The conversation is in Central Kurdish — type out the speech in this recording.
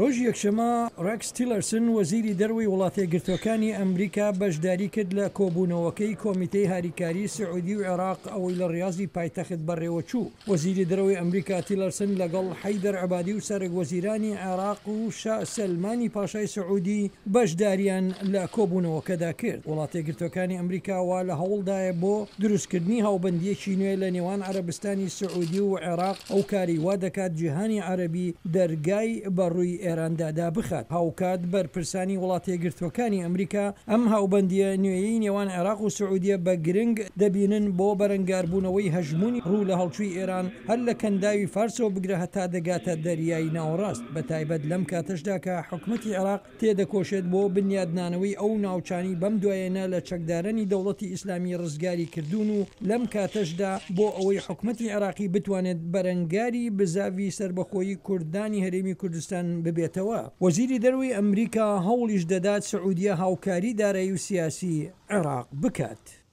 ڕۆژی یەکشەمە ڕێکس تیلەرسن وەزیری دەروی وڵاتە یەکگرتووەکانی ئەمریکا بەشداری کرد لە کۆبوونەوەکەی کۆمیتەی هاریکاری سعودی و عێراق ئەوەی لە ڕیاضی پایتەخت بەڕێوە چوو. وەزیری دەروی ئەمریکا تیلەرسن لەگەڵ حەیدەر عەبادی و سەرۆکوەزیرانی عێراق و شا سەلمانی پاشای سعودی بەشداریان لە کۆبوونەوەکەدا کرد. وڵاتە یەکگرتووەکانی ئەمریکا وا لە هەوڵدایە بۆ دروستکردنی هاوبەندیەکی نوێ لە نێوان عەرەبستانی سعودی و عێراق ئەو کاری وا دەکات جیهانی عەرەبی دەرگای بەڕووی ئێراندادا بخات. هاوکات بەرپرسانی وڵاتە یەکگرتووەکانی ئەمریکا ئەم هاوبەندیە نوێیەی نێوان عێراق و سعودیە بە گرنگ دەبینن بۆ بەرەنگاربوونەوەی هەژمونی ڕوو لە هەڵچووی ئێران هەر لە کەنداوی فارسەوە بگرە هەتا دەگاتە دەریای ناوەڕاست. بە تایبەت لەم کاتەشدا کە حکومەتی عێراق تێدەکۆشێت بۆ بنیادنانەوەی ئەو ناوچانی بەم دوایەنە لە چەکدارانی دەوڵەتی ئیسلامی ڕزگاری کردوون و لەم کاتەشدا بۆ ئەوەی حکومەتی عێراقی بتوانێت بەرەنگاری بزاوی سربەخۆیی کوردانی هەرێمی کوردستان ببێتەوە. وەزیری دەروی ئەمریکا هەوڵیش دەدات سعودیە هاوکاری دارایی و سیاسی عێراق بکات.